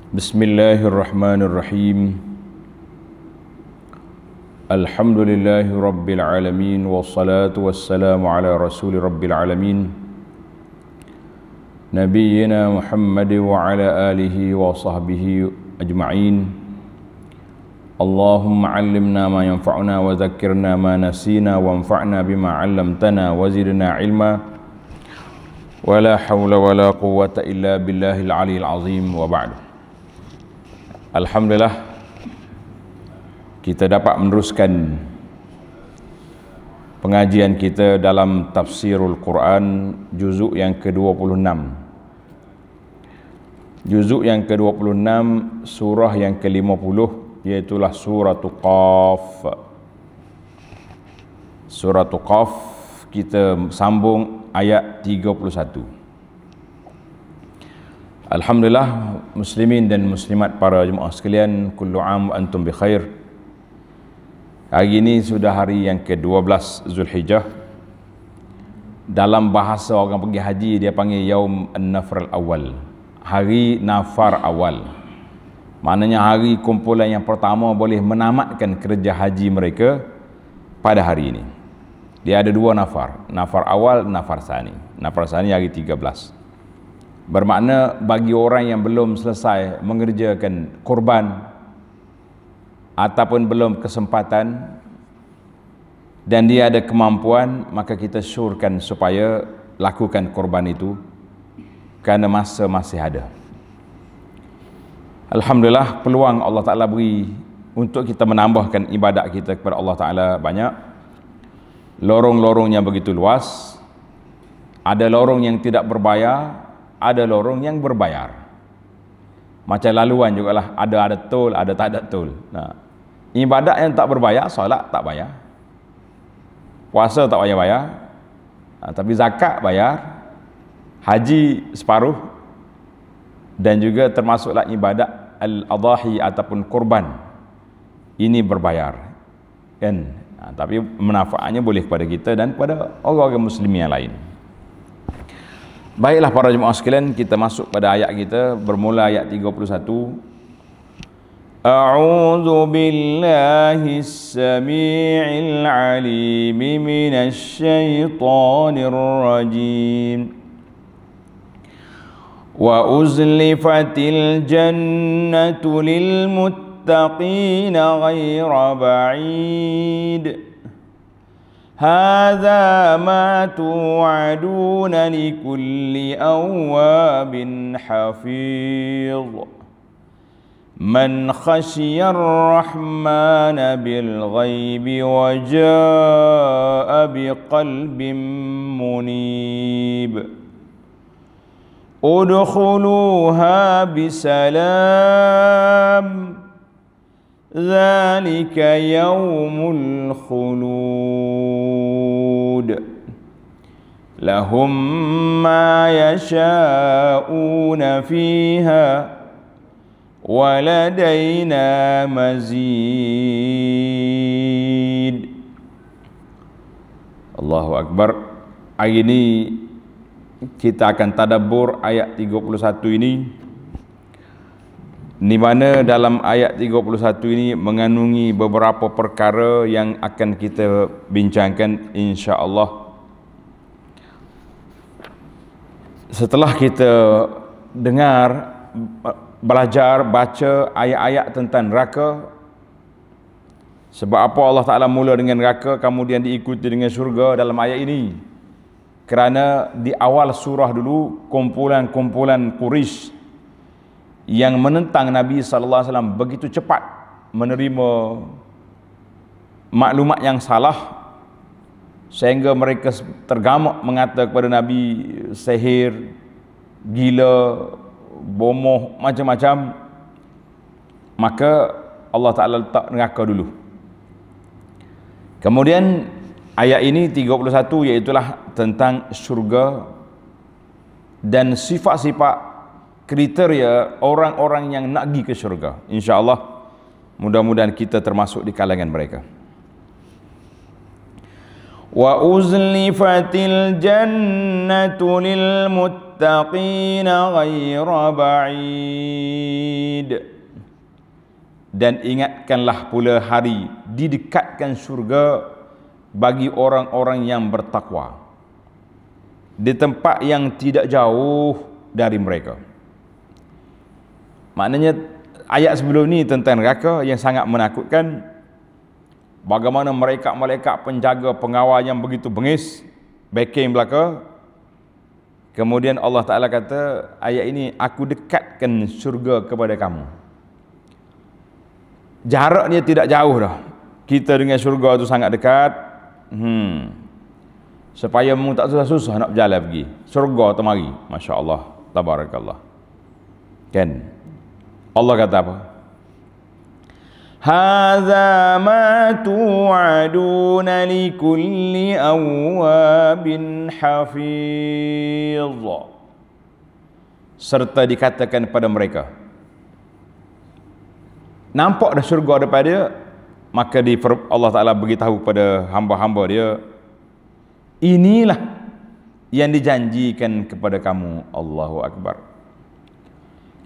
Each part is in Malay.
Bismillahirrahmanirrahim. Alhamdulillahi rabbil alamin, wassalatu wassalamu ala rasuli rabbil alamin, nabiyyina Muhammad wa ala alihi wa sahbihi ajma'in. Allahumma allimna ma yanfa'una wa dhakkirna ma nasina wa anfa'na bima 'allamtana wa zidna ilma wa la hawla wa la quwwata illa billahil aliyil azim, wa ba'du. Alhamdulillah, kita dapat meneruskan pengajian kita dalam tafsirul Quran juzuk yang ke-26. Juzuk yang ke-26 surah yang ke-50, iaitulah suratul Qaf. Suratul Qaf, kita sambung ayat 31. Alhamdulillah, muslimin dan muslimat, para jemaah sekalian, kullu am wa antum bi khair. Hari ini sudah hari yang ke-12 Zulhijjah. Dalam bahasa orang pergi haji, dia panggil Yaum An-Nafr Al-Awwal, hari nafar awal. Maknanya hari kumpulan yang pertama boleh menamatkan kerja haji mereka pada hari ini. Dia ada dua nafar, nafar awal, nafar sani. Nafar sani hari 13. Bermakna bagi orang yang belum selesai mengerjakan korban ataupun belum kesempatan dan dia ada kemampuan, maka kita syurkan supaya lakukan korban itu kerana masa masih ada. Alhamdulillah, peluang Allah Ta'ala beri untuk kita menambahkan ibadat kita kepada Allah Ta'ala banyak. Lorong-lorongnya begitu luas. Ada lorong yang tidak berbayar, ada lorong yang berbayar. Macam laluan jugalah, ada tol, ada tak ada tol. Nah, ibadat yang tak berbayar, solat tak bayar, puasa tak payah bayar, tapi zakat bayar, haji separuh, dan juga termasuklah ibadat al-adhahi ataupun kurban, ini berbayar, kan? Tapi manfaatnya boleh kepada kita dan kepada orang-orang muslim yang lain. Baiklah para jemaah sekalian, kita masuk pada ayat kita, bermula ayat 31. A'udzu billahi as-sami'il 'alim minasy syaithanir rajim. Wa uzlifatil jannatu lil muttaqina ghaira ba'id. هذا ما توعدون لكل أواب حفيظ من خشي الرحمن بالغيب وجاء بقلب منيب ادخلوها بسلام ذلك يوم الخلود لهم ما يشاءون فيها ولدينا مزيد. Allahu Akbar. Hari ini kita akan tadabbur ayat 31 ini, di mana dalam ayat 31 ini mengandungi beberapa perkara yang akan kita bincangkan insya-Allah. Setelah kita dengar, belajar, baca ayat-ayat tentang neraka, sebab apa Allah Ta'ala mula dengan neraka kemudian diikuti dengan syurga dalam ayat ini? Kerana di awal surah dulu kumpulan-kumpulan Quraisy yang menentang Nabi SAW begitu cepat menerima maklumat yang salah, sehingga mereka tergamak mengatakan kepada Nabi sihir, gila, bomoh, macam-macam. Maka Allah Ta'ala letak neraka dulu. Kemudian ayat ini 31, iaitulah tentang syurga dan sifat-sifat kriteria orang-orang yang nak pergi ke syurga. InsyaAllah, mudah-mudahan kita termasuk di kalangan mereka. Wa uzlifatil jannatu lil muttaqin muttaqina ghaira ba'id. Dan ingatkanlah pula hari didekatkan syurga bagi orang-orang yang bertakwa di tempat yang tidak jauh dari mereka. Maknanya ayat sebelum ni tentang neraka yang sangat menakutkan. Bagaimana malaikat-malaikat penjaga pengawal yang begitu bengis, backing belaka. Kemudian Allah Ta'ala kata, ayat ini, aku dekatkan syurga kepada kamu. Jarak dia tidak jauh dah. Kita dengan syurga tu sangat dekat. Supaya mu tak susah-susah nak berjalan pergi. Syurga tu mari. Masya Allah. Tabarakallah. Kan? Allah kata apa? Hadza ma tu'aduna likulli awwabin hafiz. Serta dikatakan pada mereka, nampak dah syurga depan dia, maka Allah Ta'ala beritahu pada hamba-hamba dia, inilah yang dijanjikan kepada kamu. Allahu Akbar.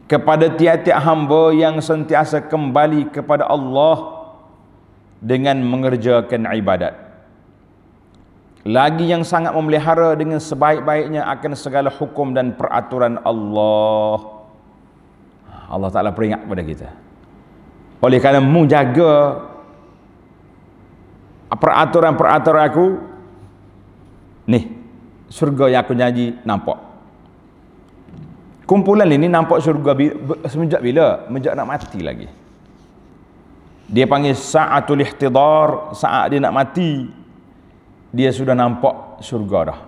Kepada tiap-tiap hamba yang sentiasa kembali kepada Allah dengan mengerjakan ibadat, lagi yang sangat memelihara dengan sebaik-baiknya akan segala hukum dan peraturan Allah. Allah Ta'ala peringat kepada kita, oleh kerana mu jaga peraturan-peraturan aku ni, syurga yang aku janji nampak. Kumpulan ini nampak syurga semenjak bila? Semenjak nak mati lagi. Dia panggil sa'atul ihtidar. Saat dia nak mati, dia sudah nampak syurga dah.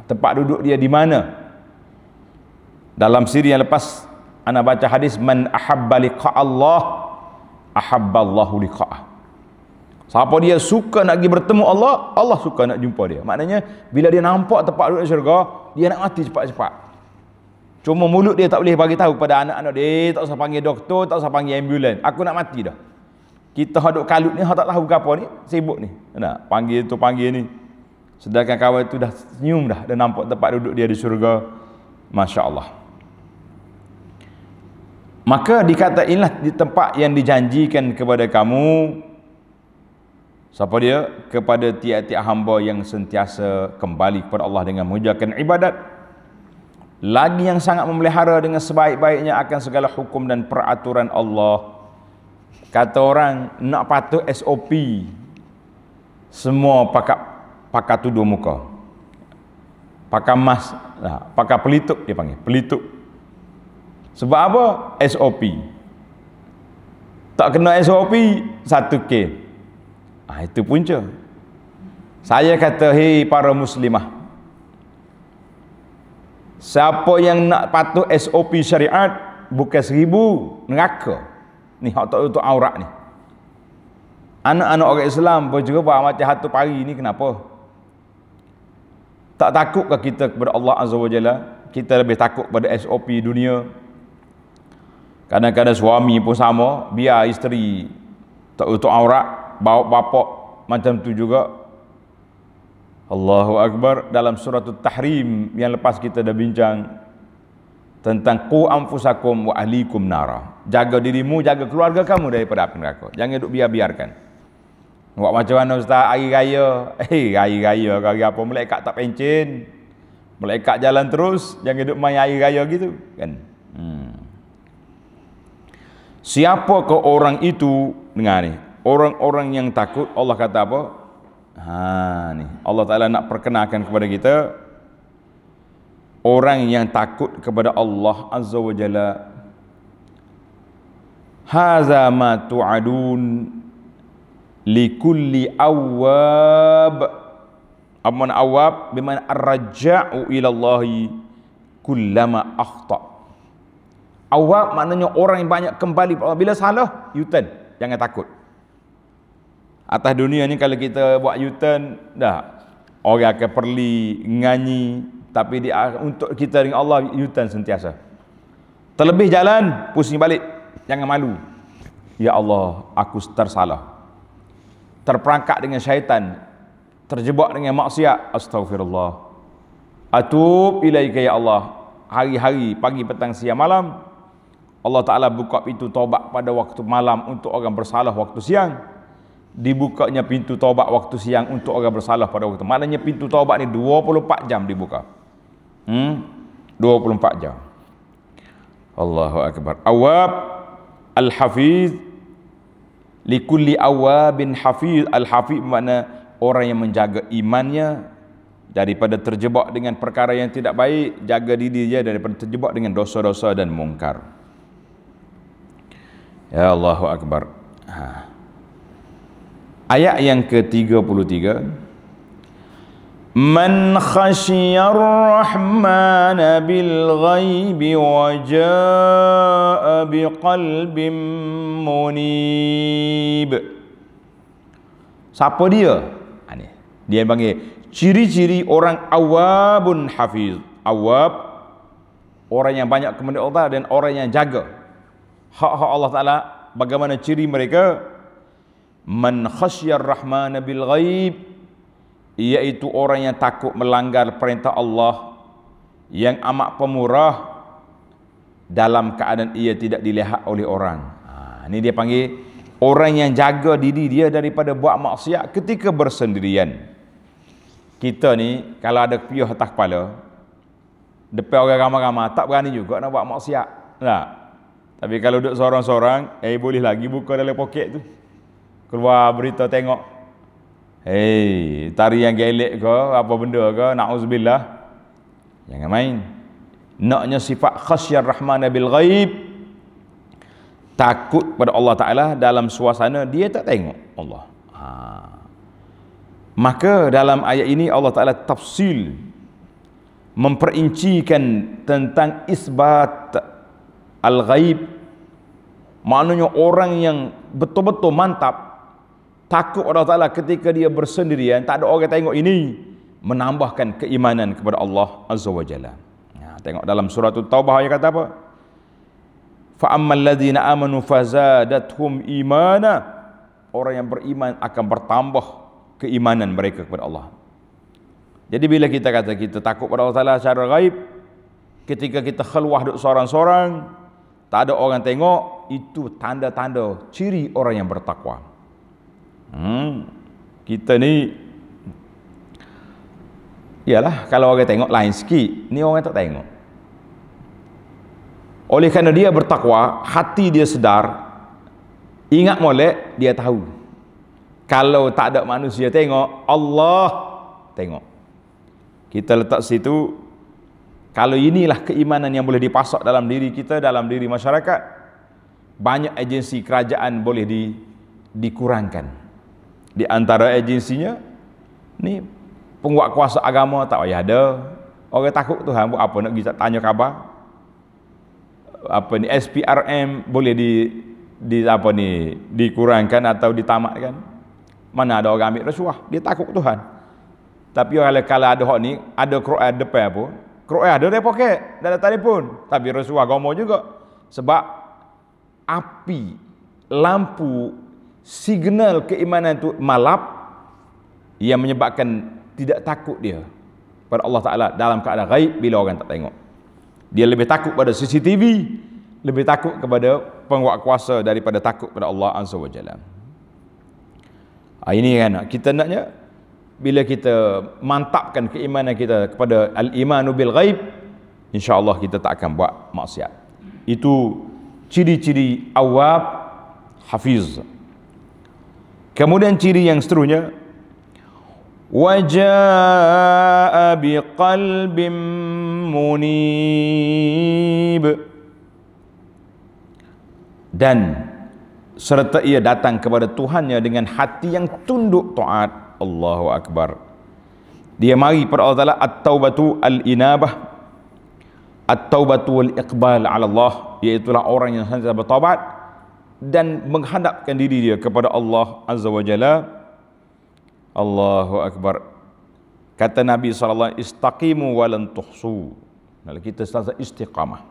Tempat duduk dia di mana? Dalam siri yang lepas ana baca hadis, man ahabba liqa Allah ahabballahu liqa'ah. Siapa dia suka nak pergi bertemu Allah, Allah suka nak jumpa dia. Maknanya bila dia nampak tempat duduk syurga, dia nak mati cepat-cepat. Cuma mulut dia tak boleh bagi tahu pada anak-anak dia, tak usah panggil doktor, tak usah panggil ambulans. Aku nak mati dah. Kita haduk kalut ni, hak tak tahu ke apa ni, sibuk ni. Nak panggil tu panggil ni. Sedangkan kawan tu dah senyum dah, dah nampak tempat duduk dia di syurga. Masya-Allah. Maka dikata inilah di tempat yang dijanjikan kepada kamu. Siapa dia? Kepada tiap-tiap hamba yang sentiasa kembali kepada Allah dengan mengerjakan ibadat, lagi yang sangat memelihara dengan sebaik-baiknya akan segala hukum dan peraturan Allah. Kata orang nak patuh SOP, semua pakai tuduh muka, pakai mask, pakai pelituk, dia panggil pelituk. Sebab apa? SOP. Tak kena SOP, 1K. Itu punca. Saya kata, hei para muslimah, siapa yang nak patuh SOP syariat, bukan 1000 neraka. Ni hak tak tutup aurat ni. Anak-anak orang Islam pun juga buat macam hatu pari ni, kenapa? Tak takutkah kita kepada Allah Azza wa Jalla? Kita lebih takut pada SOP dunia. Kadang-kadang suami pun sama, biar isteri tak tutup aurat, bawa bapak macam tu juga. Allahu Akbar. Dalam surah At-Tahrim yang lepas kita dah bincang tentang qu anfusakum wa ahlikum nara. Jaga dirimu, jaga keluarga kamu daripada api neraka. Jangan duk biar-biarkan. Buat macam mana ustaz, hari raya? Hari raya ke hari apa, malaikat tak pencen. Malaikat jalan terus, jangan duk main hari raya gitu kan. Siapakah orang itu? Dengar ni. Orang-orang yang takut, Allah kata apa? Ni Allah Ta'ala nak perkenalkan kepada kita orang yang takut kepada Allah Azza wa Jalla. Haza ma tu'adun likulli awwab. Apa makna awwab? Bermakna ar-raja'u ila Allahi kullama akhta. Awwab maknanya orang yang banyak kembali. Bila salah, U-turn. Jangan takut. Atas dunia ni kalau kita buat U-turn, dah orang akan perli nganyi, tapi untuk kita dengan Allah U-turn sentiasa. Terlebih jalan, pusing balik, jangan malu. Ya Allah, aku tersalah, terperangkap dengan syaitan, terjebak dengan maksiat, astagfirullah. Atub ilaika ya Allah. Hari-hari, pagi, petang, siang, malam, Allah Ta'ala buka pintu taubat pada waktu malam untuk orang bersalah waktu siang. Dibukanya pintu taubat waktu siang untuk orang bersalah pada waktu. Maknanya pintu taubat ni 24 jam dibuka. 24 jam. Allahu Akbar. Awab al-hafiz, likulli awabin hafiz. Al-hafiz makna orang yang menjaga imannya daripada terjebak dengan perkara yang tidak baik, jaga diri dia daripada terjebak dengan dosa-dosa dan mungkar. Ya Allahu Akbar. Ayat yang ke-33, Man khasyiyar rahmana bil ghaibi wa jaa biqalbin munib. Siapa dia? Dia panggil ciri-ciri orang awabun hafiz. Awab, orang yang banyak kepada Allah dan orang yang jaga hak-hak Allah Ta'ala. Bagaimana ciri mereka? Man khasyiyar rahmana bil ghaib, iaitu orang yang takut melanggar perintah Allah yang amat pemurah dalam keadaan ia tidak dilihat oleh orang. Ini dia panggil orang yang jaga diri dia daripada buat maksiat ketika bersendirian. Kita ni kalau ada piuh atas kepala, depan orang ramai-ramai tak berani juga nak buat maksiat. Tak. Tapi kalau duduk seorang-seorang, boleh lagi buka dalam poket tu. Keluar berita tengok. Tarian gelek ke, apa benda ke, na'uzubillah. Jangan main. Naknya sifat khasyar rahmana bil ghaib, takut pada Allah Ta'ala dalam suasana dia tak tengok Allah. Maka dalam ayat ini Allah Ta'ala tafsil, memperincikan tentang isbat al-ghaib. Maknanya orang yang betul-betul mantap takut Allah Ta'ala ketika dia bersendirian, tak ada orang tengok, ini menambahkan keimanan kepada Allah Azza wa Jalla. Tengok dalam surah Taubah ayat kata apa? Fa'ammal ladzina amanu fazadathum imana. Orang yang beriman akan bertambah keimanan mereka kepada Allah. Jadi bila kita kata kita takut pada Allah Ta'ala secara gaib, ketika kita khulwah duduk seorang-seorang, tak ada orang tengok, itu tanda-tanda ciri orang yang bertakwa. Kita ni, yalah, kalau orang tengok lain sikit, ni orang tak tengok. Oleh kerana dia bertakwa, hati dia sedar, ingat molek, dia tahu. Kalau tak ada manusia tengok, Allah tengok. Kita letak situ, kalau inilah keimanan yang boleh dipasak dalam diri kita, dalam diri masyarakat, banyak agensi kerajaan boleh dikurangkan. Di antara agensinya, ni penguat kuasa agama tak payah ada. Orang takut Tuhan, buat apa nak pergi tanya khabar? Apa ni, SPRM boleh dikurangkan atau ditamatkan. Mana ada orang ambil rasuah, dia takut Tuhan. Tapi kalau ada hak ni, ada Quran depan pun, Quran ada dalam poket, dalam telefon, tapi rasuah agama juga. Sebab api, lampu, signal keimanan tu malap, yang menyebabkan tidak takut dia pada Allah Ta'ala dalam keadaan gaib bila orang tak tengok. Dia lebih takut pada CCTV, lebih takut kepada penguat kuasa daripada takut pada Allah Azza wa Jalla. Ini kan kita naknya, bila kita mantapkan keimanan kita kepada al-imanu bil ghaib, insya-Allah kita tak akan buat maksiat. Itu ciri-ciri awab hafiz. Kemudian ciri yang seterusnya, wajaa biqalbin munib, dan serta ia datang kepada Tuhannya dengan hati yang tunduk taat. Allahu Akbar. Dia mari pada Allah Ta'ala at-taubatu al-inabah, at-taubatu wal-iqbal ala Allah, iaitulah orang yang senantiasa bertaubat dan menghadapkan diri dia kepada Allah Azza wa Jalla. Allahu Akbar. Kata Nabi SAW, istaqimu walan tuhsu. Kalau kita selalu istiqamah.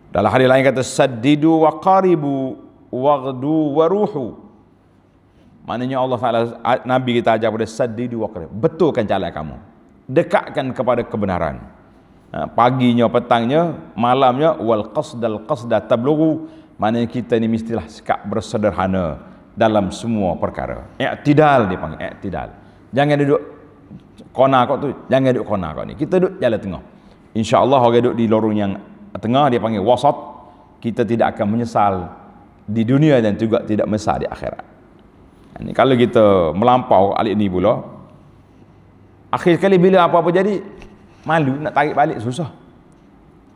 Dalam hadis lain kata, saddidu wa qaribu waghdu wa ruhu. Maknanya Allah Ta'ala, Nabi kita ajar pada saddidu wa qaribu, betulkan jalan kamu. dekatkan kepada kebenaran. Paginya, petangnya, malamnya, wal qasda tablughu, maknanya kita ni mestilah sikap bersederhana dalam semua perkara. I'tidal dia panggil, i'tidal. Jangan duduk kona kau tu, jangan duduk kona kau ni. Kita duduk jalan tengah. Insya-Allah orang duduk di lorong yang tengah dia panggil wasat. Kita tidak akan menyesal di dunia dan juga tidak menyesal di akhirat. Ini kalau kita melampau alik ni pula, akhir sekali bila apa-apa jadi, malu nak tarik balik susah.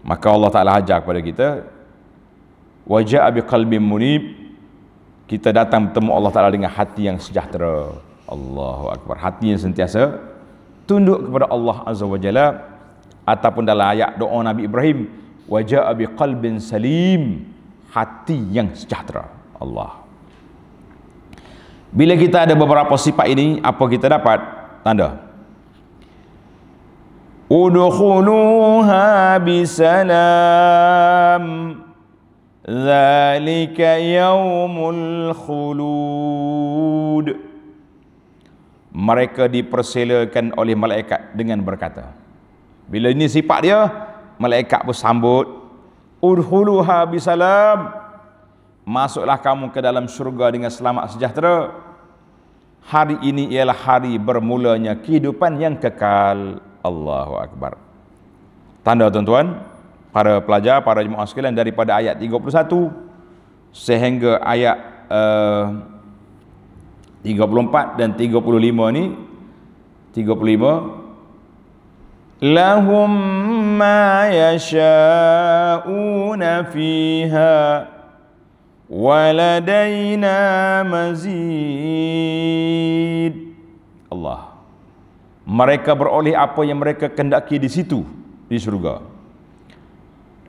Maka Allah Taala ajar kepada kita, waja'a biqalbin munib, kita datang bertemu Allah Taala dengan hati yang sejahtera. Allahu akbar, hati yang sentiasa tunduk kepada Allah Azza wa Jalla, ataupun dalam ayat doa Nabi Ibrahim, waja'a biqalbin salim, hati yang sejahtera. Allah. Bila kita ada beberapa sifat ini, apa kita dapat? Tanda. Udkhuluha bisalam, dzalika yaumul khulud. Mereka dipersilakan oleh malaikat dengan berkata, bila ini sifat dia, malaikat bersambut, udkhuluha bisalam, masuklah kamu ke dalam syurga dengan selamat sejahtera. Hari ini ialah hari bermulanya kehidupan yang kekal. Allahu akbar. Tanda tuan-tuan, para pelajar, para jemaah sekalian, daripada ayat 31 sehingga ayat 34 dan 35 ni, 35, lahum ma yasha'una fiha waladaina mazid. Allah. Mereka beroleh apa yang mereka kehendaki di situ, di surga.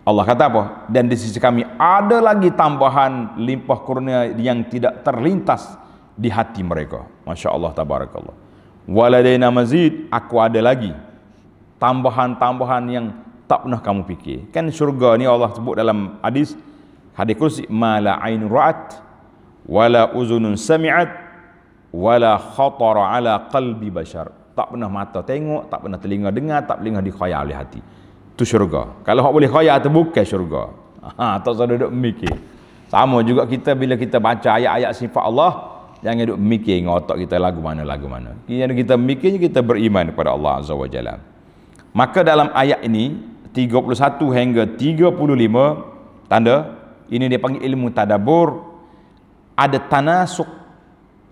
Allah kata apa? Dan di sisi kami ada lagi tambahan limpah kurnia yang tidak terlintas di hati mereka. Masya Allah, tabarakallah. Waladaina mazid, aku ada lagi tambahan-tambahan yang tak pernah kamu fikir. Kan surga ni Allah sebut dalam hadis kursi, ma la ain ra'at wala uzunun sami'at wala khatara ala qalbi bashar. Tak pernah mata tengok, tak pernah telinga dengar, tak pernah dikhayal oleh hati. Itu syurga. Kalau hak boleh khayal tu bukan syurga. Tak usah duduk mikir. Sama juga kita bila kita baca ayat-ayat sifat Allah, jangan duduk mikir dengan otak kita lagu mana. Yang kita mikirnya kita beriman kepada Allah Azza wa Jalla. Maka dalam ayat ini 31 hingga 35 tanda ini dia panggil ilmu tadabbur, ada tanasuk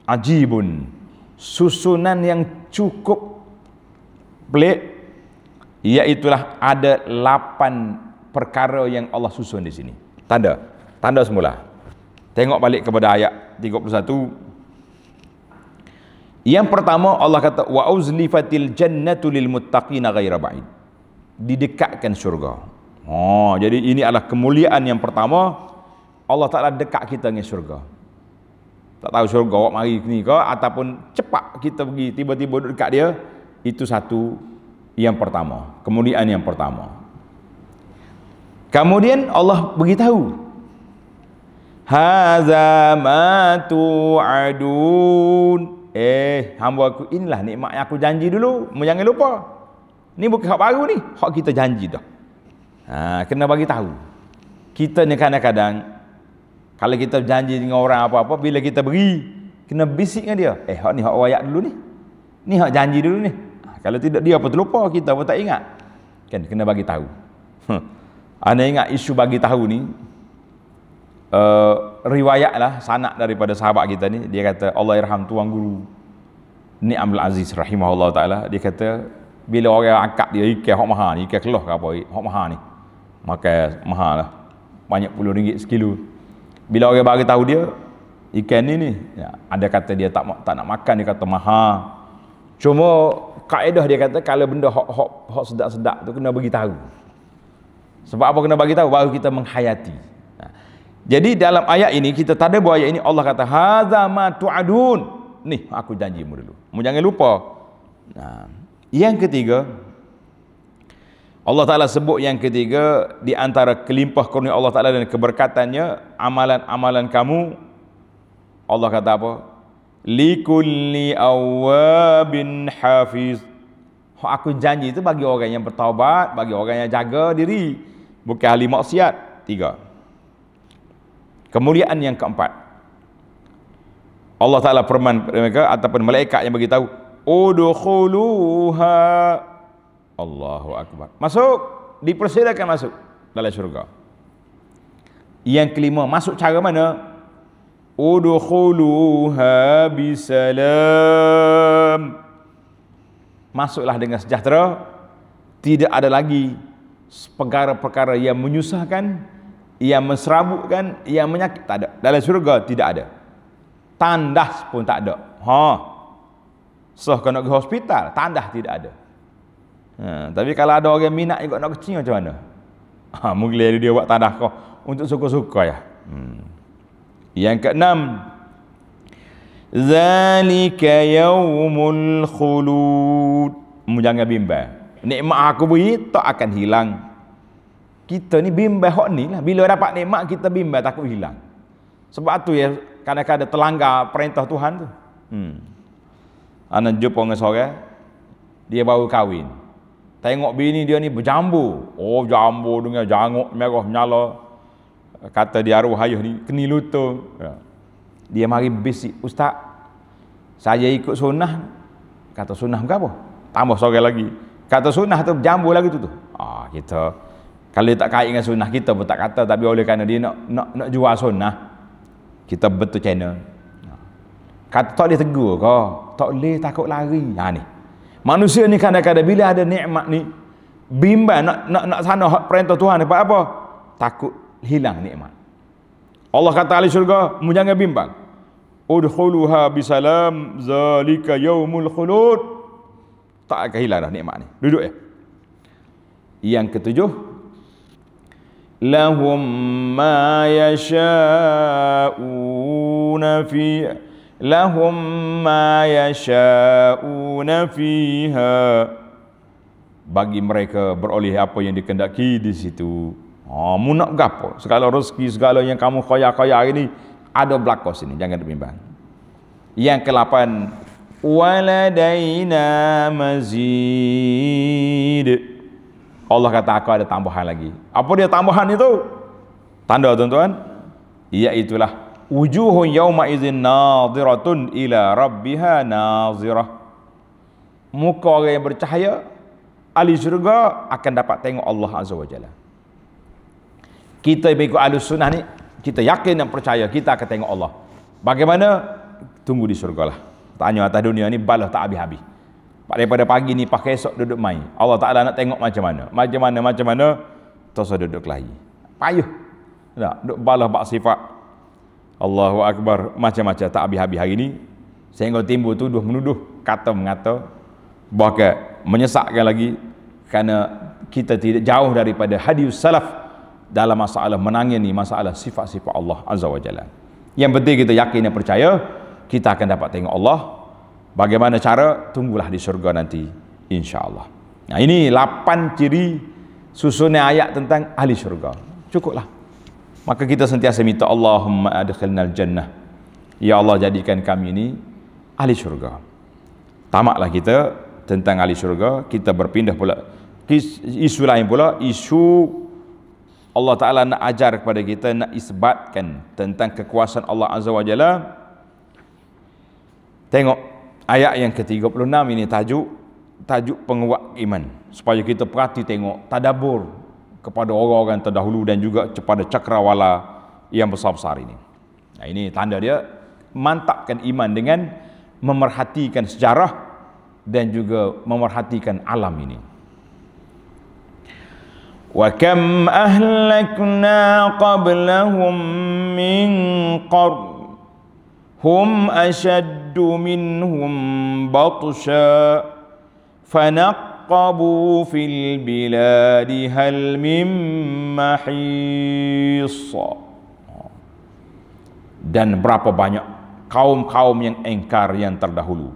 ajibun, susunan yang cukup pelik, iaitulah ada 8 perkara yang Allah susun di sini. Tanda semula. Tengok balik kepada ayat 31. Yang pertama Allah kata wa uzlifatil jannatu lil muttaqina ghaira ba'id. Didekatkan syurga. Jadi ini adalah kemuliaan yang pertama. Allah Taala dekat kita dengan syurga. Tak tahu syurga awak mari ni ke ataupun cepat kita pergi tiba-tiba duduk dekat dia, itu satu yang pertama, kemuliaan yang pertama. Kemudian Allah beritahu, haza ma tu'adun, hamba aku, inilah nikmat yang aku janji dulu, jangan lupa. Ni bukan hak baru ni, hak kita janji dah. Kena bagi tahu. Kita ni kadang-kadang kalau kita janji dengan orang apa-apa, bila kita beri, kena bisik dengan dia. Hak ni hak wayak dulu ni. Ni hak janji dulu ni. Kalau tidak dia apa terlupa, kita pun tak ingat. Kan kena bagi tahu. Anda ingat isu bagi tahu ni, riwayatlah sanak daripada sahabat kita ni, dia kata Allah irham tuan guru Ni'amul Aziz rahimahullah taala, dia kata bila orang angkat dia ikan hak mahal ni, ikan keloh ke apa, hak mahal ni, maka mahal lah, banyak puluh ringgit sekilo. Bila orang bagi tahu dia ikan ni ada kata dia tak nak makan, dia kata mahal. Cuma kaedah dia kata kalau benda hak sedap-sedap tu kena bagi tahu. Sebab apa kena bagi tahu? Baru kita menghayati. Jadi dalam ayat ini kita tadabbur ayat ini, Allah kata hadza ma tu'adun. Ni aku janjimu dulu. Jangan lupa. Yang ketiga, Allah Ta'ala sebut yang ketiga di antara kelimpah kurnia Allah Ta'ala dan keberkatannya, amalan-amalan kamu. Allah kata apa? Likulli awabin hafiz. Hak aku janji itu bagi orang yang bertaubat, bagi orang yang jaga diri, bukan ahli maksiat. 3. Kemuliaan yang keempat, Allah Ta'ala firman kepada mereka ataupun malaikat yang beritahu, udkhuluha. Allahu Akbar. Masuk, dipersilakan masuk dalam syurga. Yang kelima, masuk cara mana? Udkhuluha bisalam. Masuklah dengan sejahtera, tidak ada lagi perkara-perkara yang menyusahkan, yang menserabutkan, yang menyakit, tak ada. Dalam syurga tidak ada. Tandas pun tak ada. Kena ke hospital, tandas tidak ada. Tapi kalau ada orang minat juga nak kecil macam mana? Mungkin dia buat tandas kau untuk suka-suka ya. Yang keenam, zalika yaumul khulud. Jangan bimbang. Nikmat aku beri tak akan hilang. Kita ni bimbang hak ni lah. Bila dapat nikmat kita bimbang takut hilang. Sebab tu ya kadang-kadang terlanggar perintah Tuhan tu. Ana jumpa dengan seorang, dia baru kahwin. Tengok bini dia ni berjambu. Oh, jambu dengan janguk merah menyala. Kata dia arwah ayah ni keni lutut. Dia mari bisik, "Ustaz, saya ikut sunnah." Kata sunnah berapa? Tambah seorang lagi. Kata sunnah tu jambu lagi tu. Kita kalau tak kait dengan sunnah kita pun tak kata, tapi oleh kerana dia nak jual sunnah, kita betul channel. Kata tak dia tegur kau, tak boleh takut lari. Ni. Manusia ni kadang-kadang bila ada nikmat ni bimbang nak sana perintah Tuhan dapat apa? Takut hilang nikmat. Allah kata ahli syurga, mu jangan bimbang. Udkhuluha bisalam zalika yaumul khulud. Tak akan hilang dah nikmat ni. Duduk ya. Yang ketujuh, lahum ma yasha'una fi lahum ma yasha'una fiha. Bagi mereka beroleh apa yang dikehendaki di situ. Mu nak gapo? Segala rezeki, segala yang kamu kaya-kaya hari ni ada belakang sini, jangan bimbang. Yang ke-8, waladaina mazid. Allah kata aku ada tambahan lagi. Apa dia tambahan itu? Tanda tuan-tuan, iaitulah wujuhun yauma idzin nadhiratun ila rabbiha nazirah. Muka orang yang bercahaya, ahli syurga akan dapat tengok Allah Azza wa Jalla. Kita ikut ahli sunnah ni, kita yakin dan percaya kita akan tengok Allah. Bagaimana? Tunggu di syurga lah. Tanya atas dunia ni balas tak habis-habis. Daripada pagi ni pakai esok duduk main. Allah Ta'ala nak tengok macam mana terus duduk lagi. Payuh. Tak, duduk balas bak sifat. Allahu Akbar, macam-macam tak habis-habis hari ni. Sehingga timbul tuduh menuduh, kata mengata, bahkan menyesatkan lagi kerana kita tidak jauh daripada hadis salaf dalam masalah menangani masalah sifat-sifat Allah Azza wa Jalla. Yang penting kita yakin dan percaya kita akan dapat tengok Allah. Bagaimana cara? Tunggulah di syurga nanti, insya-Allah. Nah, ini 8 ciri susunan ayat tentang ahli syurga. Cukuplah. Maka kita sentiasa minta, Allahumma adkhilnal jannah. Ya Allah, jadikan kami ini ahli syurga. Tamatlah kita tentang ahli syurga, kita berpindah pula isu lain pula, isu Allah Ta'ala nak ajar kepada kita, nak isbatkan tentang kekuasaan Allah Azza wa Jalla. Tengok ayat yang ke-36 ini, tajuk penguat iman, supaya kita perhati tengok tadabbur kepada orang-orang terdahulu dan juga kepada cakrawala yang besar-besar ini. Nah, ini tanda dia mantapkan iman dengan memerhatikan sejarah dan juga memerhatikan alam ini. Wa kam ahlakna qablahum min qarn hum ashaddu minhum batsha fanaqqabu fil biladi hal min mahis. Dan berapa banyak kaum-kaum yang engkar yang terdahulu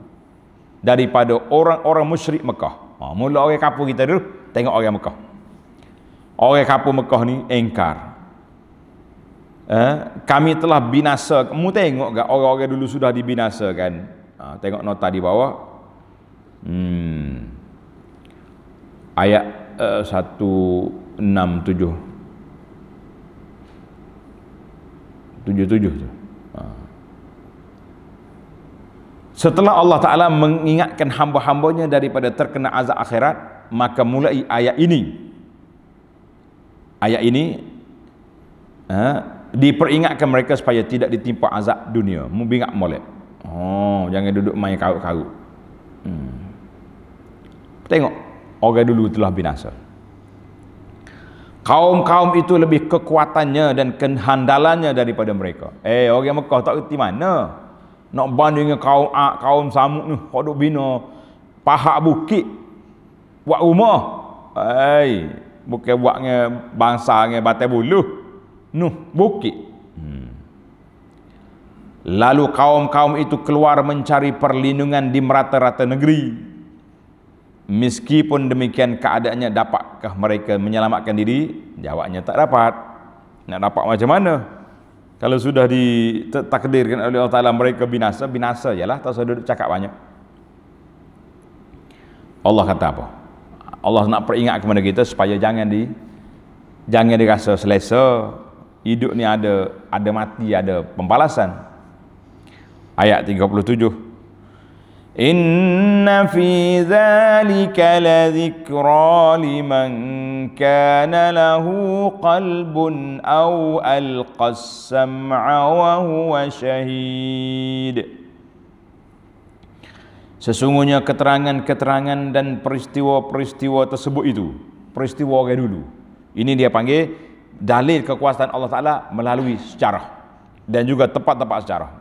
daripada orang-orang musyrik Mekah. Mula orang kapur kita dulu, tengok orang Mekah. Orang kapur Mekah ni engkar. Kami telah binasa. Kamu tengok tak orang-orang dulu sudah dibinasakan. Tengok nota di bawah. ayat 167 tu. Setelah Allah Ta'ala mengingatkan hamba-hambanya daripada terkena azab akhirat, maka mulai ayat ini diperingatkan mereka supaya tidak ditimpa azab dunia, mubingat molek. Jangan duduk main karut-karut. Tengok, orang dulu telah binasa. Kaum-kaum itu lebih kekuatannya dan kehandalannya daripada mereka. Orang Mekah tak reti mana nak banding dengan kaum Ad, kaum Samud ni, hodok bina pahak bukit buat rumah. Bukan buat dengan bangsa dengan batai buluh. Bukit. Lalu kaum-kaum itu keluar mencari perlindungan di merata-rata negeri. Meskipun demikian keadaannya, dapatkah mereka menyelamatkan diri? Jawabnya tak dapat. Nak dapat macam mana? Kalau sudah ditakdirkan oleh Allah Ta'ala mereka binasa, binasa je lah. Tak usah duduk cakap banyak. Allah kata apa? Allah nak peringat kepada kita supaya jangan dirasa selesa. Hidup ni ada mati, ada pembalasan. Ayat 37. Inna fi dzalika ladzikra liman kana lahu qalbun aw alqas sam'a wa huwa syahid. Sesungguhnya keterangan-keterangan dan peristiwa-peristiwa tersebut itu, peristiwa orang dulu. Ini dia panggil dalil kekuasaan Allah Ta'ala melalui sejarah dan juga tempat-tempat sejarah.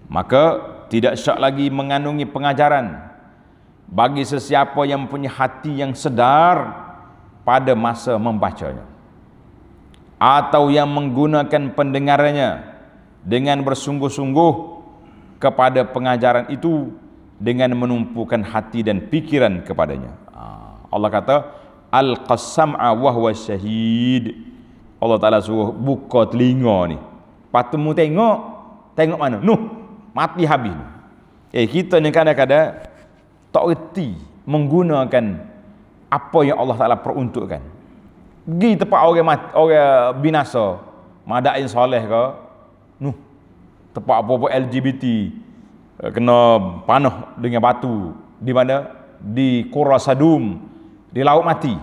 Maka tidak syak lagi mengandungi pengajaran bagi sesiapa yang mempunyai hati yang sedar pada masa membacanya, atau yang menggunakan pendengarannya dengan bersungguh-sungguh kepada pengajaran itu dengan menumpukan hati dan pikiran kepadanya. Allah kata al-qasam'a wa huwa syahid. Allah Ta'ala suruh buka telinga ni, patumu tengok mana? Mati habis. Kita ni kadang-kadang tak reti menggunakan apa yang Allah Ta'ala peruntukkan. Pergi tempat orang binasa, madain soleh ke, tempat apa-apa LGBT kena panah dengan batu. Di mana? Di Qura Sadum, di laut mati.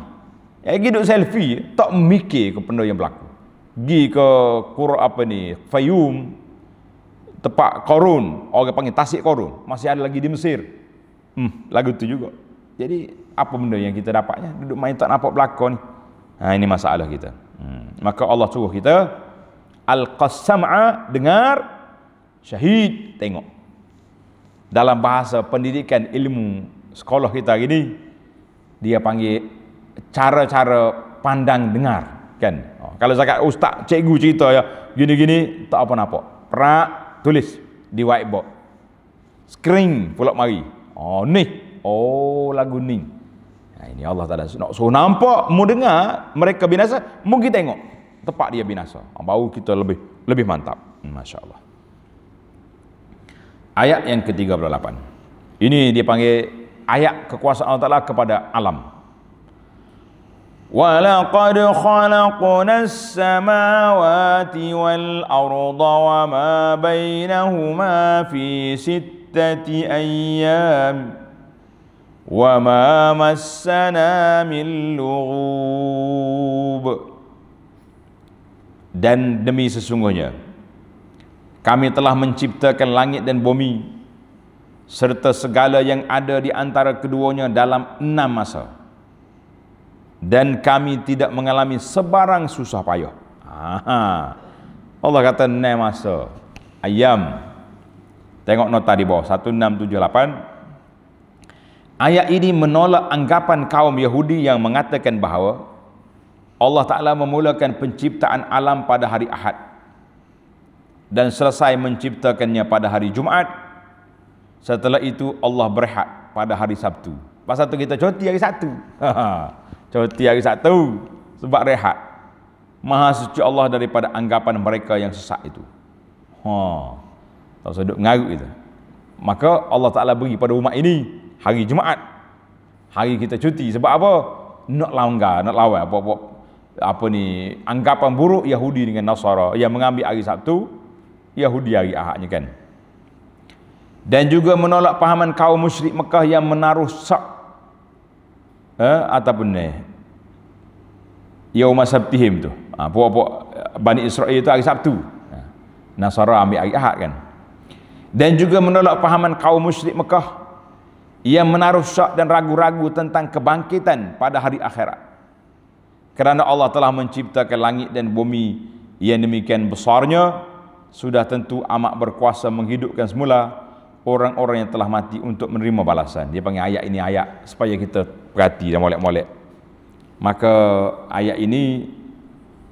Pergi duduk selfie, tak mikir ke benda yang berlaku. Pergi ke Qura Fayum, tempat Korun, orang panggil Tasik Korun, masih ada lagi di Mesir. Lagu tu juga. Jadi apa benda yang kita dapatnya? Duduk main tak nampak berlaku ni. Ini masalah kita. Maka Allah suruh kita al-qasam'a, dengar, syahid, tengok. Dalam bahasa pendidikan ilmu sekolah kita gini, dia panggil cara-cara pandang dengar, kan? Kalau zakat ustaz, cikgu cerita ya, gini-gini tak apa nampak. Perak tulis di whiteboard, screen pula mari. Lagu ni. Ini Allah Ta'ala nak suruh nampak, mu dengar mereka binasa, mu kita tengok tempat dia binasa, baru kita lebih mantap. Masya Allah. Ayat yang ke-38 ini dia panggil ayat kekuasaan Allah Ta'ala kepada alam. وَلَقَدْ خَلَقْنَا السَّمَاوَاتِ وَالْأَرْضَ وَمَا بَيْنَهُمَا فِي 6 أَيَّامٍ وَمَا مَسَّنَا مِن لُغُوبٍ. Dan demi sesungguhnya kami telah menciptakan langit dan bumi serta segala yang ada di antara keduanya dalam 6 masa. Dan kami tidak mengalami sebarang susah payah. Allah kata 6 masa. Ayam. Tengok nota di bawah 1678. Ayat ini menolak anggapan kaum Yahudi yang mengatakan bahawa Allah Ta'ala memulakan penciptaan alam pada hari Ahad dan selesai menciptakannya pada hari Jumaat. Setelah itu Allah berehat pada hari Sabtu. Pasal tu kita cuti hari Sabtu. Cuti hari Sabtu sebab rehat. Maha suci Allah daripada anggapan mereka yang sesat itu. Tak usah duduk ngarut kita. Maka Allah Ta'ala beri pada umat ini hari Jumaat, hari kita cuti. Sebab apa? Nak langgar, nak lawan apa ni, anggapan buruk Yahudi dengan Nasara yang mengambil hari Sabtu, Yahudi hari Ahadnya kan. Dan juga menolak pahaman kaum musyrik Mekah yang menaruh sak ataupun Yaum Sabtihim tu. Puak-puak Bani Israel itu hari Sabtu. Nasara ambil hari Ahad kan. Dan juga menolak pahaman kaum musyrik Mekah yang menaruh syak dan ragu-ragu tentang kebangkitan pada hari akhirat. Kerana Allah telah menciptakan langit dan bumi yang demikian besarnya, sudah tentu amat berkuasa menghidupkan semula orang-orang yang telah mati untuk menerima balasan. Dia panggil ayat ini ayat supaya kita perhati dan molek-molek. Maka ayat ini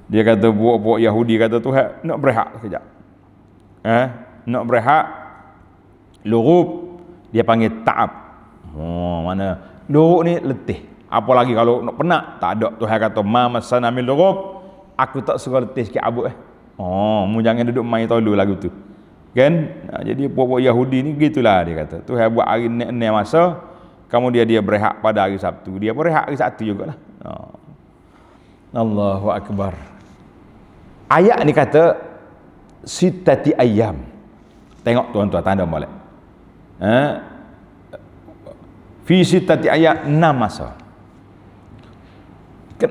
dia kata buat Yahudi kata Tuhan nak berehat sekejap. Nak berehat, lughub dia panggil ta'ab. Mana lughub ni letih. Apalagi kalau nak penat, tak ada. Tuhan kata ma masana min lughub, aku tak suka letih sikit abuk mu jangan duduk main tolu lagu tu. Kan? Jadi buat Yahudi ni gitulah dia kata. Tuhan buat hari ni masa, kemudian dia berehat pada hari Sabtu. Dia berehat hari Sabtu jugalah. Allahu akbar. Ayat ni kata sittati ayyam. Tengok tuan-tuan tanda molek. Fi sittati ayyam 6 masa.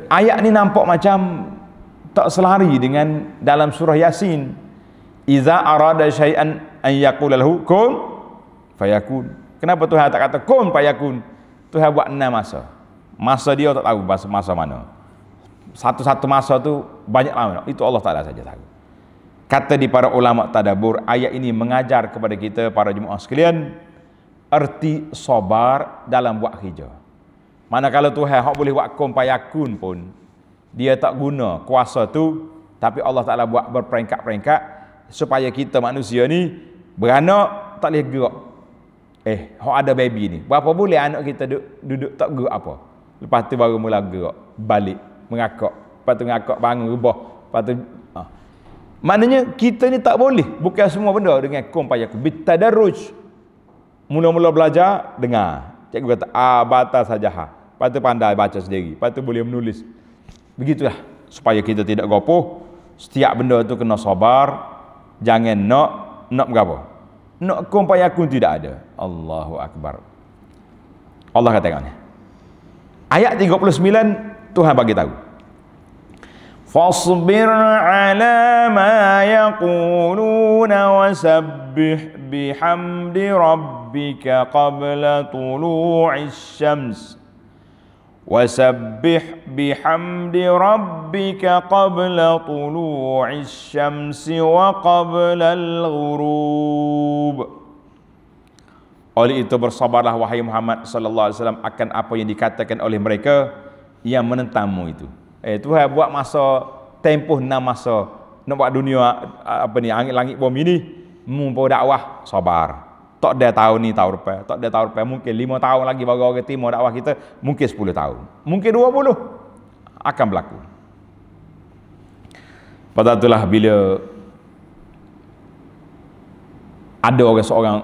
Ayat ni nampak macam tak selari dengan dalam surah Yasin. Iza arada syai'an an yaqula lahu kun fayakun. Kenapa Tuhan tak kata kun fayakun? Tuhan buat 6 masa. Masa dia tak tahu masa mana. Satu-satu masa tu banyak lama. Itu Allah Taala saja tahu. Kata di para ulama tadabbur, ayat ini mengajar kepada kita para jemaah sekalian erti sabar dalam buat kerja. Manakala Tuhan hak boleh buat kun fayakun pun, dia tak guna kuasa tu, tapi Allah Taala buat berperingkat-peringkat supaya kita manusia ni beranak tak boleh gerak. Hak ada baby ni. Berapa bulan anak kita duduk tak gerak apa. Lepas tu baru mula gerak, balik, mengakak. Lepas tu mengakak bangun rubah. Lepas tu maknanya kita ni tak boleh. Bukan semua benda dengan kun fayakun. Bitadarruj. Mula-mula belajar dengar. Cikgu kata bata sajaha. Lepas tu pandai baca sendiri. Lepas tu boleh menulis. Begitulah supaya kita tidak gopoh. Setiap benda tu kena sabar. Jangan nak berapa? Nak kun fayakun tidak ada. Allahu akbar. Allah kata tengok ni. Ayat 39 Tuhan bagi tahu. Fasbir ala ma yaquluna wasabbih bihamdi rabbika qabla tulu'is syams. Wasabbih bihamdi rabbika qabla tulu'is syamsi wa qabla al-ghurub. Oleh itu bersabarlah wahai Muhammad sallallahu alaihi wasallam akan apa yang dikatakan oleh mereka yang menentangmu itu. Tuhan buat masa tempoh 6 masa nak buat dunia apa ni langit bumi ni mumpung dakwah sabar. Tak ada tahun ni tahun depan, tak ada tahun depan, mungkin 5 tahun lagi baru orang terima dakwah kita, mungkin 10 tahun, mungkin 20 akan berlaku. Pada itulah bila ada seorang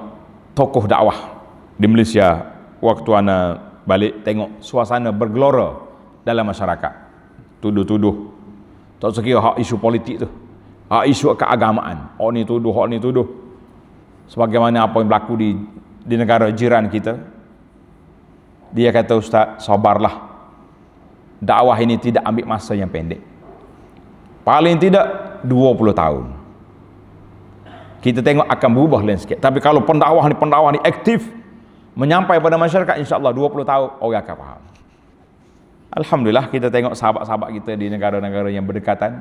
tokoh dakwah di Malaysia, waktu ana balik tengok suasana bergelora dalam masyarakat. Tuduh-tuduh. Tak sekira hak isu politik tu. Hak isu keagamaan. Hak ni tuduh, hak ni tuduh. Sebagaimana apa yang berlaku di negara jiran kita. Dia kata, Ustaz, sabarlah. Dakwah ini tidak ambil masa yang pendek. Paling tidak 20 tahun. Kita tengok akan berubah lain sikit. Tapi kalau pendakwah ni aktif, menyampai pada masyarakat, insya-Allah 20 tahun orang akan faham. Alhamdulillah kita tengok sahabat-sahabat kita di negara-negara yang berdekatan.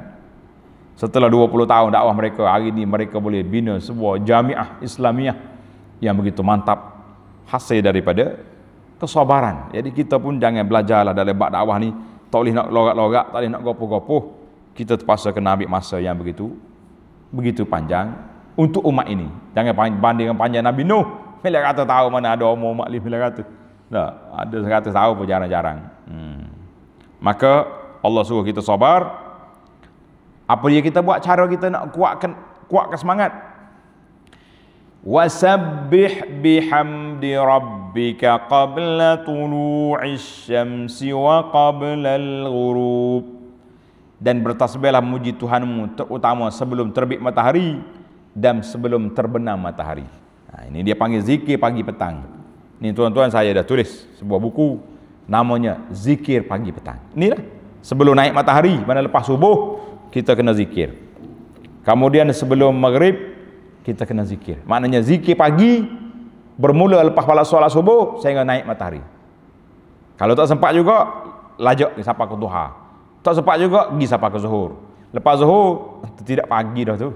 Setelah 20 tahun dakwah mereka, hari ini mereka boleh bina sebuah jamiah Islamiah yang begitu mantap, hasil daripada kesabaran. Jadi kita pun jangan belajarlah dalam bab dakwah ni tak boleh nak lorak-lorak, tak boleh nak gopoh-gopoh. Kita terpaksa kena ambil masa yang begitu panjang untuk umat ini. Jangan bandingkan panjang Nabi Nuh. 900 tahun mana ada umur umat 900. Tak, ada 100 tahun pun jarang-jarang. Maka Allah suruh kita sabar. Apa dia kita buat, cara kita nak kuatkan semangat. Wasabbih bihamdi rabbika qabla tulu'is syamsi wa qabla al-ghurub. Dan bertasbihlah memuji Tuhanmu terutama sebelum terbit matahari dan sebelum terbenam matahari. Nah, ini dia panggil zikir pagi petang. Ini tuan-tuan saya dah tulis sebuah buku namanya Zikir Pagi Petang. Inilah sebelum naik matahari, mana lepas subuh kita kena zikir. Kemudian sebelum maghrib kita kena zikir. Maknanya zikir pagi bermula lepas solat subuh sehingga naik matahari. Kalau tak sempat juga lajak sampai ke duha. Tak sempat juga pergi sampai ke zuhur. Lepas zuhur tidak pagi dah tu.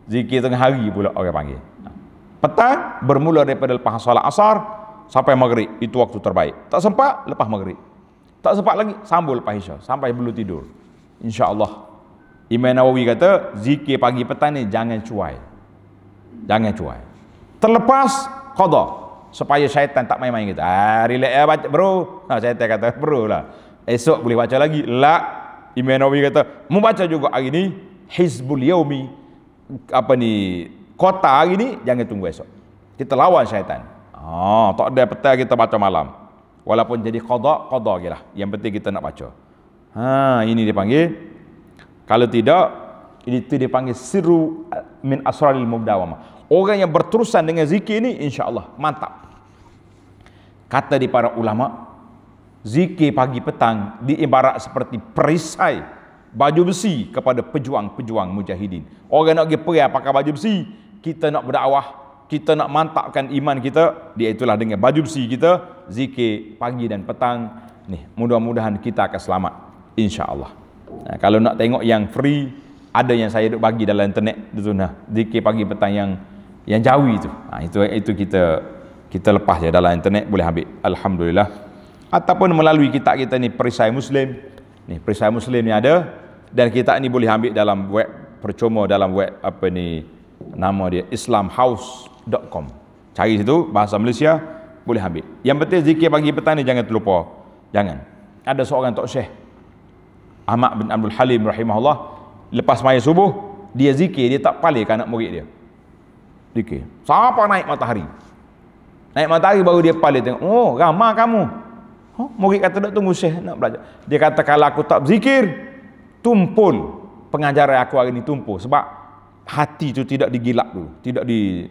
Zikir tengah hari pula orang panggil. Petang bermula daripada lepas solat asar sampai maghrib, itu waktu terbaik. Tak sempat lepas maghrib. Tak sempat lagi sambung lepas isya sampai belum tidur. Insya-Allah. Imam Nawawi kata zikir pagi petang ni jangan cuai. Jangan cuai. Terlepas qada supaya syaitan tak main-main kita. Relax ya baca bro. Syaitan kata bro lah. Esok boleh baca lagi. La. Imam Nawawi kata mau baca juga hari ni hizbul yaumi, apa ni, kota hari ni jangan tunggu esok. Kita lawan syaitan. Tak ada petang kita baca malam. Walaupun jadi qada gilah. Yang penting kita nak baca. Ini dipanggil. Kalau tidak, itu dipanggil sirru min asraril mubdawamah. Orang yang berterusan dengan zikir ni insya-Allah mantap. Kata di para ulama, zikir pagi petang diibarat seperti perisai baju besi kepada pejuang-pejuang mujahidin. Orang nak pergi perang pakai baju besi, kita nak berdakwah, kita nak mantapkan iman kita, dia itulah dengan baju besi kita, zikir pagi dan petang. Nih, mudah-mudahan kita akan selamat insya-Allah. Kalau nak tengok yang free, ada yang saya duk bagi dalam internet tu nah, zikir pagi petang yang jawi tu. Itu kita lepas je dalam internet boleh ambil. Alhamdulillah. Ataupun melalui kitab kita ni Perisai Muslim. Ni Perisai Muslim ni ada dan kitab ni boleh ambil dalam web percuma, dalam web apa ni nama dia islamhouse.com. Cari situ bahasa Malaysia boleh ambil. Yang penting zikir pagi petang ni jangan terlupa. Jangan. Ada seorang tok syekh Ahmad bin Abdul Halim rahimahullah, lepas maya subuh dia zikir, dia tak palih ke anak murid dia. Zikir sampai naik matahari. Naik matahari baru dia palih tengok, oh ramai kamu. Murid kata tak tunggu syekh nak belajar. Dia kata kalau aku tak berzikir, tumpul pengajaran aku hari ni tumpul sebab hati tu tidak digilap dulu, tidak di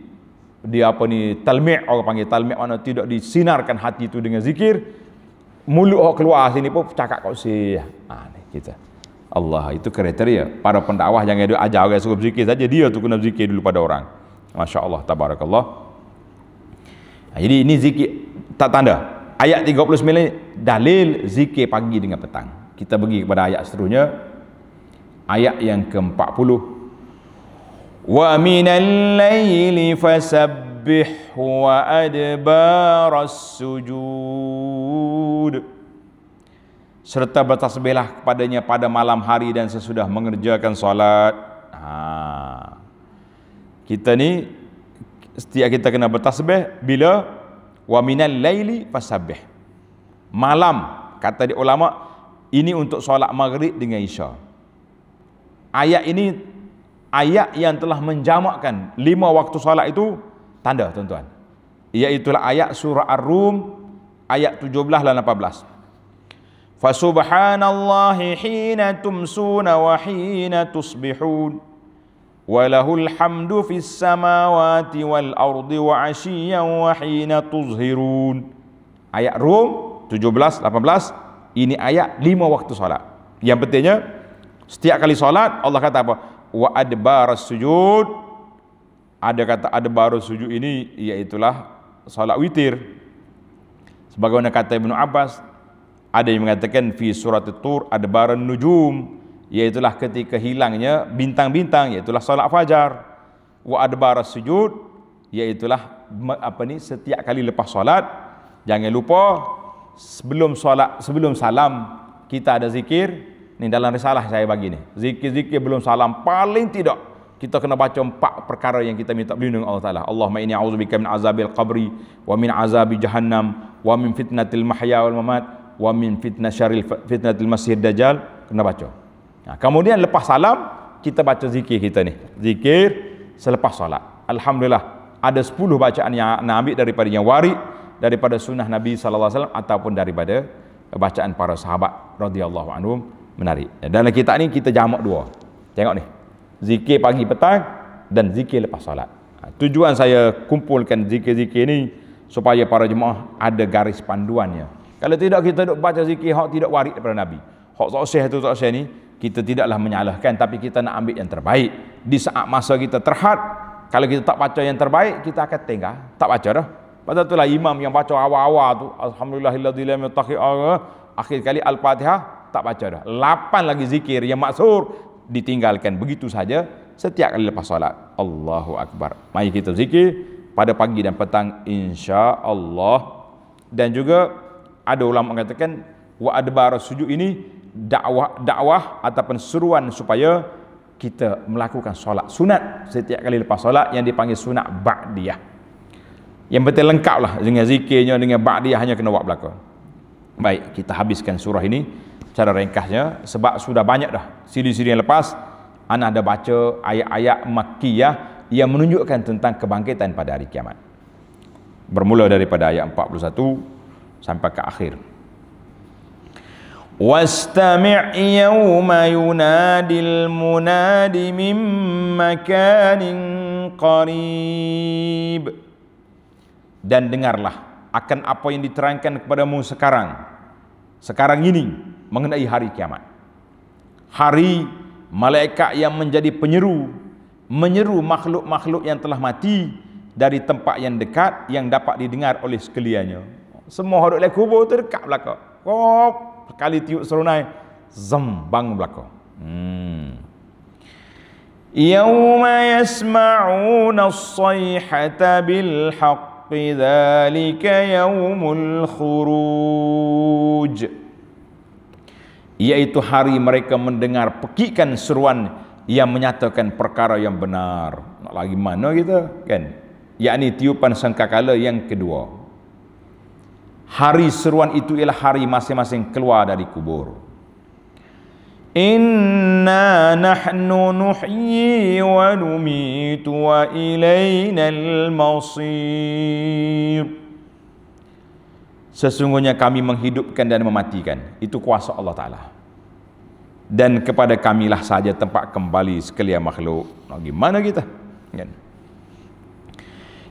apa ni talmi', orang panggil talmi' mana tidak disinarkan hati tu dengan zikir. Mulut orang keluar sini pun cakap kau sih. Ni kita. Allah, itu kriteria para pendakwah. Jangan dia ajar orang suruh berzikir saja, dia tu kena berzikir dulu pada orang. Masya-Allah, tabarakallah. Jadi ini zikir tak tanda. Ayat 39 dalil zikir pagi dengan petang. Kita pergi kepada ayat seterusnya. Ayat yang ke-40. Wa minal laili fasabbih wa adbaras sujud. Serta bertasbihlah kepadanya pada malam hari dan sesudah mengerjakan solat. Kita ni setiap kita kena bertasbih bila wa minal laili fasabbih. Malam, kata di ulama, ini untuk solat maghrib dengan isya. Ayat ini ayat yang telah menjamakkan 5 waktu solat itu tanda tuan-tuan. Iaitulah ayat surah Ar-Rum ayat 17 dan 18. Fa subhanallahi hina tumsuna wa hina tusbihun wa lahul hamdu fis samawati wal ardi wa 'ashiyyan wa hina tuzhirun. Ayat Rum 17 18 ini ayat 5 waktu solat. Yang pentingnya setiap kali solat Allah kata apa? Wa adbaras sujud. Ada kata adbarus sujud ini iaitulah solat witir. Sebagaimana kata Ibnu Abbas, ada yang mengatakan fi surat At-Tur adbaran nujum, iaitulah ketika hilangnya bintang-bintang, iaitulah solat fajar. Wa adbaras sujud, iaitulah apa ni, setiap kali lepas solat jangan lupa sebelum solat, sebelum salam kita ada zikir. Ni dalam risalah saya bagi ni, zikir-zikir belum salam paling tidak kita kena baca 4 perkara yang kita minta perlindungan Allah Taala. Allahumma inni a'udzubika min azabil qabri wa min azabi jahannam wa min fitnatil mahya wal mamat wa min fitnatil masiihid dajjal. Kena baca. Kemudian lepas salam kita baca zikir kita ni, zikir selepas solat. Alhamdulillah ada 10 bacaan yang nak ambil daripada yang warid daripada sunnah Nabi sallallahu alaihi wasallam ataupun daripada bacaan para sahabat radhiyallahu anhum menarik. Dalam kitab ni kita jamak dua. Tengok ni. Zikir pagi petang dan zikir lepas solat. Tujuan saya kumpulkan zikir-zikir ni supaya para jemaah ada garis panduannya. Kalau tidak kita duk baca zikir hak tidak warid daripada Nabi. Hak sahih tu tak sahih ni kita tidaklah menyalahkan, tapi kita nak ambil yang terbaik. Di saat masa kita terhad, kalau kita tak baca yang terbaik, kita akan tinggal, tak baca dah. Pasal itulah imam yang baca awal-awal tu alhamdulillahilladzi lam yattaqi akhir kali al-Fatihah tak baca dah. 8 lagi zikir yang maksur ditinggalkan begitu saja setiap kali lepas solat. Allahu akbar. Mari kita zikir pada pagi dan petang insya-Allah. Dan juga ada ulama mengatakan wa adbar sujud ini dakwah ataupun seruan supaya kita melakukan solat sunat setiap kali lepas solat yang dipanggil sunat ba'diyah. Yang betul lengkaplah dengan zikirnya, dengan ba'diyahnya kena buat belaka. Baik, kita habiskan surah ini cara ringkasnya sebab sudah banyak dah siri-siri yang lepas ana ada baca ayat-ayat makkiyah yang menunjukkan tentang kebangkitan pada hari kiamat. Bermula daripada ayat 41 sampai ke akhir. Wastami' yawma yunadil munadi min makanin qarib. Dan dengarlah akan apa yang diterangkan kepadamu sekarang ini mengenai hari kiamat. Hari malaikat yang menjadi menyeru makhluk-makhluk yang telah mati dari tempat yang dekat yang dapat didengar oleh sekaliannya. Semua orang dalam kubur tu dekat belaka. Sekali tiup serunai zembang belaka. Yauma yasma'una as-sayhata bil haqqi dzalika yaumul khuruj. Iaitu hari mereka mendengar pekikan seruan yang menyatakan perkara yang benar. Nak lagi mana kita kan? Yakni tiupan sangkakala yang kedua. Hari seruan itu ialah hari masing-masing keluar dari kubur. Inna nahnu nuhyi wa numitu wa ilainal masir. Sesungguhnya kami menghidupkan dan mematikan. Itu kuasa Allah Ta'ala. Dan kepada kamilah saja tempat kembali sekalian makhluk. Bagaimana kita? Kan?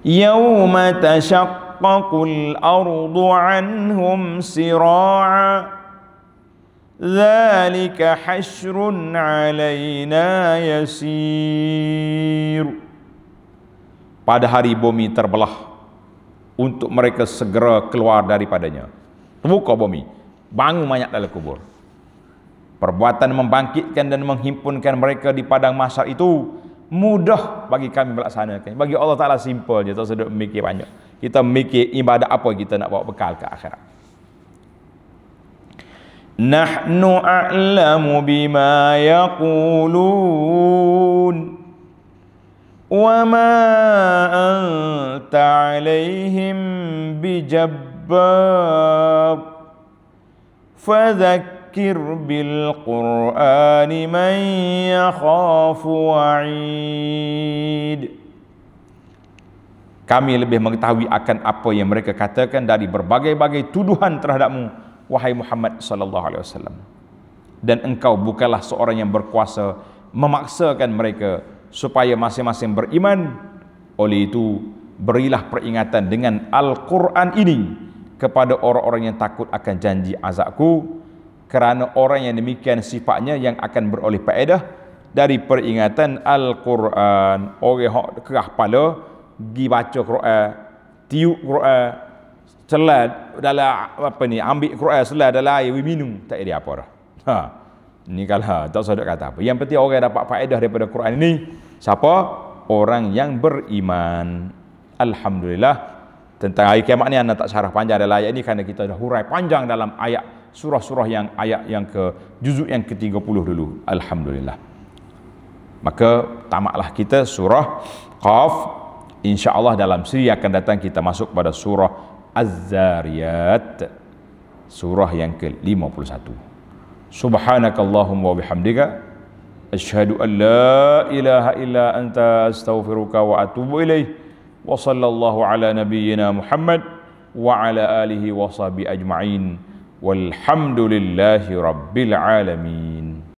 Yawma tashaqqaqul ardu anhum sira'a. Dzalika hasyrun 'alaina yasir. Pada hari bumi terbelah untuk mereka segera keluar daripadanya. Terbuka bumi, bangun mayat dalam kubur. Perbuatan membangkitkan dan menghimpunkan mereka di padang mahsyar itu mudah bagi kami melaksanakan. Bagi Allah Ta'ala simple je, tak sedap mikir banyak. Kita mikir ibadat apa kita nak bawa bekal ke akhirat. Nahnu a'lamu bima yaqulun wa ma anta 'alaihim bijabbar fadzakkir bil qur'ani man yakhafu wa'id. Kami lebih mengetahui akan apa yang mereka katakan dari berbagai-bagai tuduhan terhadapmu, wahai Muhammad sallallahu alaihi wasallam. Dan engkau bukanlah seorang yang berkuasa memaksakan mereka supaya masing-masing beriman. Oleh itu, berilah peringatan dengan Al-Quran ini kepada orang-orang yang takut akan janji azabku, kerana orang yang demikian sifatnya yang akan beroleh faedah dari peringatan Al-Quran. Orang yang kerah kepala pergi baca Quran, tiup Quran, selad dalam apa ni, ambil Quran selad dalam air minum, tak ada apa dah. Ni kalau tak sadar kata apa. Yang penting orang dapat faedah daripada Quran ini siapa? Orang yang beriman. Alhamdulillah. Tentang hari kiamat ni anda tak syarah panjang dalam ayat ini kerana kita dah hurai panjang dalam ayat surah-surah yang ayat yang ke juzuk yang ke-30 dulu. Alhamdulillah. Maka tamatlah kita surah Qaf. InsyaAllah dalam siri akan datang kita masuk pada surah Az-Zariyat, surah yang ke-51. Subhanakallahumma wa bihamdika asyhadu an la ilaha illa anta astaghfiruka wa atubu ilaih. wa sallallahu ala nabiyyina Muhammad wa ala alihi wa sahbihi ajma'in walhamdulillahi rabbil alamin.